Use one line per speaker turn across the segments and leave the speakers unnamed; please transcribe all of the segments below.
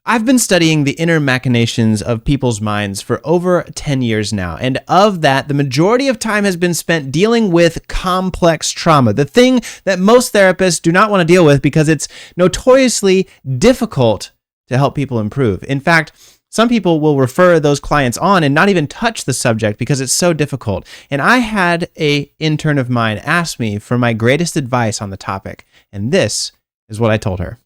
I've been studying the inner machinations of people's minds for over 10 years now, and of that, the majority of time has been spent dealing with complex trauma, the thing that most therapists do not want to deal with because it's notoriously difficult to help people improve. In fact, some people will refer those clients on and not even touch the subject because it's so difficult. And I had an intern of mine ask me for my greatest advice on the topic, and this is what I told her.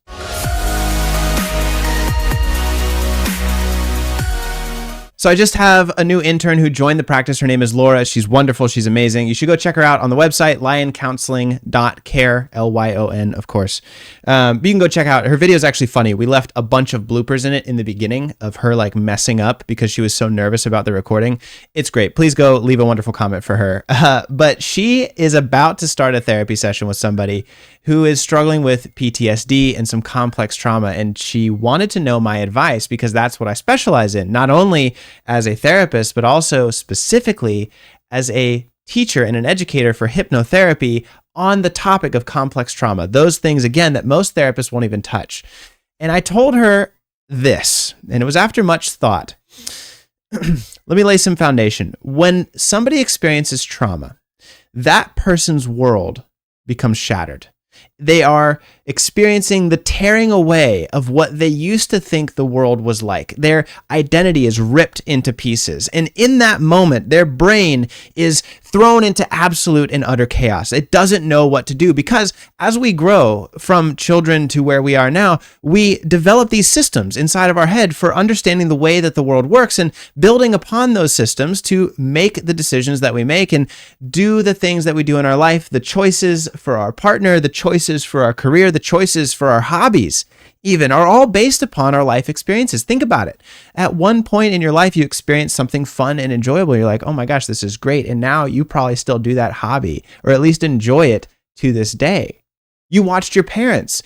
So I just have a new intern who joined the practice. Her name is Laura. She's wonderful. She's amazing. You should go check her out on the website, lyoncounseling.care, Lyon, of course. But you can go check out her video. Is actually funny. We left a bunch of bloopers in it in the beginning of her like messing up because she was so nervous about the recording. It's great. Please go leave a wonderful comment for her. But she is about to start a therapy session with somebody who is struggling with PTSD and some complex trauma. And she wanted to know my advice because that's what I specialize in, not only as a therapist, but also specifically as a teacher and an educator for hypnotherapy on the topic of complex trauma. Those things, again, that most therapists won't even touch. And I told her this, and it was after much thought. Let me lay some foundation. When somebody experiences trauma, that person's world becomes shattered. They are experiencing the tearing away of what they used to think the world was like. Their identity is ripped into pieces. And in that moment, their brain is thrown into absolute and utter chaos. It doesn't know what to do because as we grow from children to where we are now, we develop these systems inside of our head for understanding the way that the world works and building upon those systems to make the decisions that we make and do the things that we do in our life, the choices for our partner, the choices for our career, the choices for our hobbies even are all based upon our life experiences. Think about it. At one point in your life, you experienced something fun and enjoyable. You're like, oh my gosh, this is great. And now you probably still do that hobby or at least enjoy it to this day. You watched your parents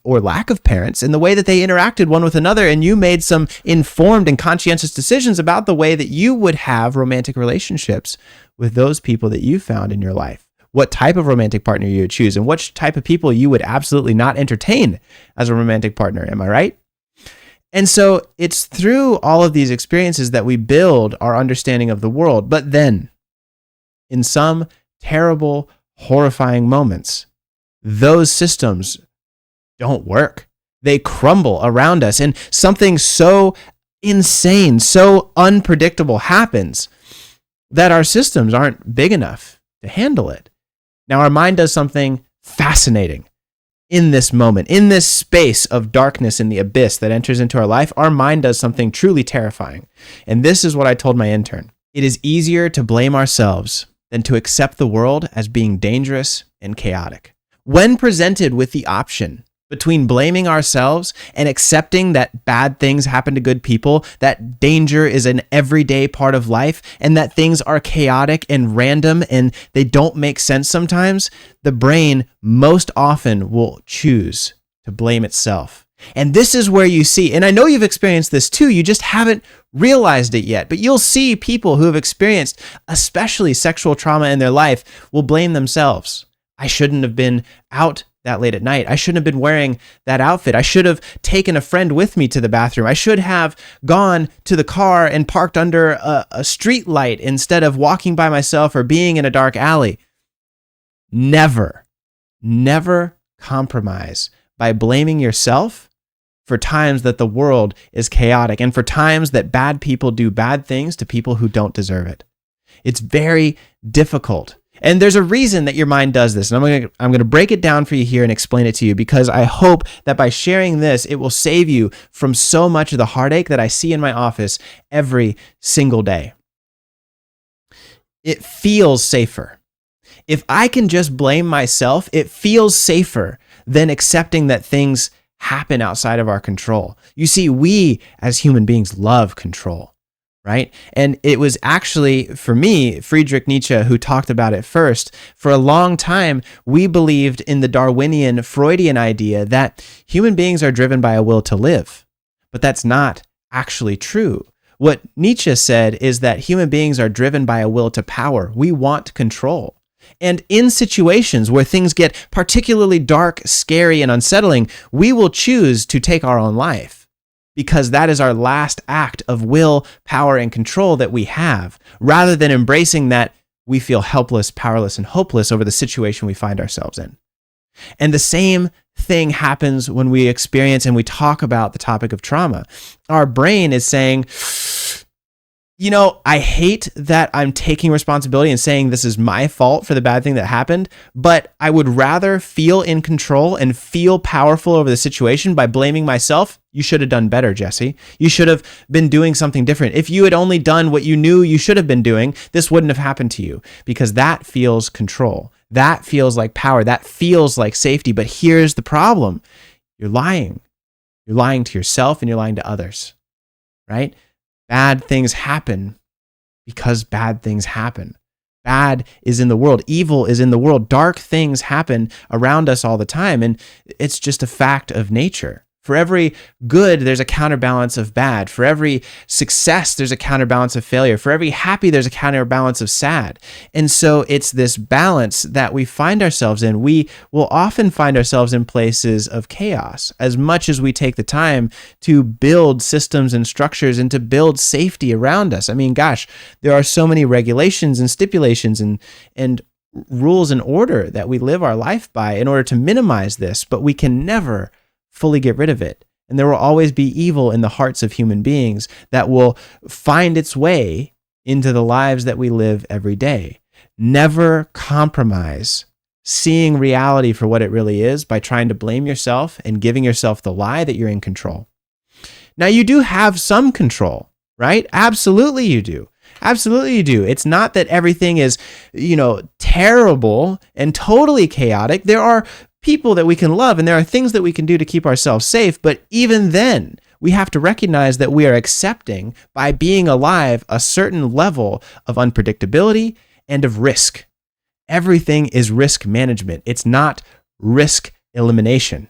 or lack of parents and the way that they interacted one with another, and you made some informed and conscientious decisions about the way that you would have romantic relationships with those people that you found in your life. What type of romantic partner you would choose and which type of people you would absolutely not entertain as a romantic partner. Am I right? And so it's through all of these experiences that we build our understanding of the world. But then in some terrible, horrifying moments, those systems don't work. They crumble around us and something so insane, so unpredictable happens that our systems aren't big enough to handle it. Now, our mind does something fascinating in this moment, in this space of darkness in the abyss that enters into our life. Our mind does something truly terrifying. And this is what I told my intern. It is easier to blame ourselves than to accept the world as being dangerous and chaotic. When presented with the option between blaming ourselves and accepting that bad things happen to good people, that danger is an everyday part of life, and that things are chaotic and random and they don't make sense sometimes, the brain most often will choose to blame itself. And this is where you see, and I know you've experienced this too, you just haven't realized it yet, but you'll see people who have experienced especially sexual trauma in their life will blame themselves. I shouldn't have been out that late at night. I shouldn't have been wearing that outfit. I should have taken a friend with me to the bathroom. I should have gone to the car and parked under a street light instead of walking by myself or being in a dark alley. Never compromise by blaming yourself for times that the world is chaotic and for times that bad people do bad things to people who don't deserve it. It's very difficult. And there's a reason that your mind does this. And I'm going to break it down for you here and explain it to you because I hope that by sharing this, it will save you from so much of the heartache that I see in my office every single day. It feels safer. If I can just blame myself, it feels safer than accepting that things happen outside of our control. You see, we as human beings love control. Right? And it was actually, for me, Friedrich Nietzsche who talked about it first. For a long time, we believed in the Darwinian Freudian idea that human beings are driven by a will to live. But that's not actually true. What Nietzsche said is that human beings are driven by a will to power. We want control. And in situations where things get particularly dark, scary, and unsettling, we will choose to take our own life. because that is our last act of will, power, and control that we have, rather than embracing that we feel helpless, powerless, and hopeless over the situation we find ourselves in. And the same thing happens when we experience and we talk about the topic of trauma. Our brain is saying, I hate that I'm taking responsibility and saying this is my fault for the bad thing that happened, but I would rather feel in control and feel powerful over the situation by blaming myself. You should have done better, Jesse. You should have been doing something different. If you had only done what you knew you should have been doing, this wouldn't have happened to you, because that feels control. That feels like power. That feels like safety. But here's the problem. You're lying. You're lying to yourself and you're lying to others, right? Bad things happen because bad things happen. Bad is in the world. Evil is in the world. Dark things happen around us all the time. And it's just a fact of nature. For every good, there's a counterbalance of bad. For every success, there's a counterbalance of failure. For every happy, there's a counterbalance of sad. And so it's this balance that we find ourselves in. We will often find ourselves in places of chaos as much as we take the time to build systems and structures and to build safety around us. I mean, gosh, there are so many regulations and stipulations and rules and order that we live our life by in order to minimize this, but we can never fully get rid of it. And there will always be evil in the hearts of human beings that will find its way into the lives that we live every day. Never compromise seeing reality for what it really is by trying to blame yourself and giving yourself the lie that you're in control. Now, you do have some control, right? Absolutely you do. Absolutely you do. It's not that everything is, terrible and totally chaotic. There are people that we can love and there are things that we can do to keep ourselves safe. But even then, we have to recognize that we are accepting, by being alive, a certain level of unpredictability and of risk. Everything is risk management. It's not risk elimination.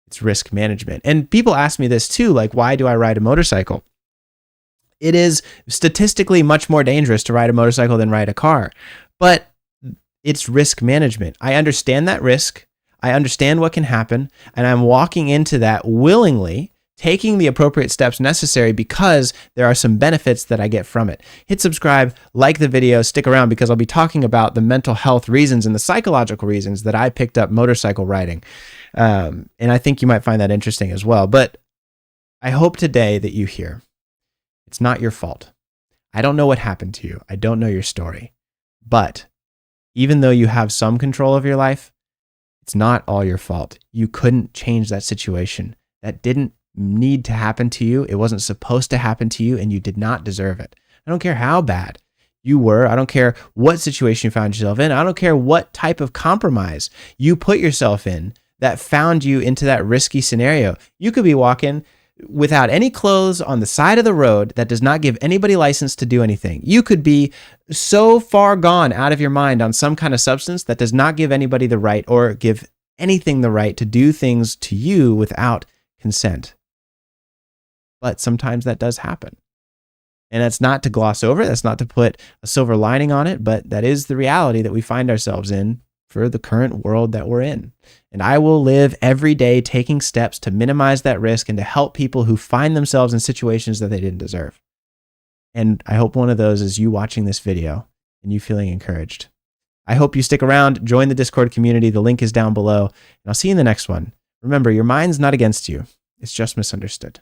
It's risk management. And people ask me this too, like, why do I ride a motorcycle? It is statistically much more dangerous to ride a motorcycle than ride a car, but it's risk management. I understand that risk. I understand what can happen, and I'm walking into that willingly, taking the appropriate steps necessary because there are some benefits that I get from it. Hit subscribe, like the video, stick around because I'll be talking about the mental health reasons and the psychological reasons that I picked up motorcycle riding. And I think you might find that interesting as well. But I hope today that you hear, it's not your fault. I don't know what happened to you. I don't know your story. But even though you have some control of your life, it's not all your fault. You couldn't change that situation. That didn't need to happen to you. It wasn't supposed to happen to you, and you did not deserve it. I don't care how bad you were. I don't care what situation you found yourself in. I don't care what type of compromise you put yourself in that found you into that risky scenario. You could be walking without any clothes on the side of the road that does not give anybody license to do anything. You could be so far gone out of your mind on some kind of substance that does not give anybody the right or give anything the right to do things to you without consent. But sometimes that does happen. And that's not to gloss over. That's not to put a silver lining on it, but that is the reality that we find ourselves in for the current world that we're in. And I will live every day taking steps to minimize that risk and to help people who find themselves in situations that they didn't deserve. And I hope one of those is you watching this video and you feeling encouraged. I hope you stick around, join the Discord community. The link is down below, and I'll see you in the next one. Remember, your mind's not against you. It's just misunderstood.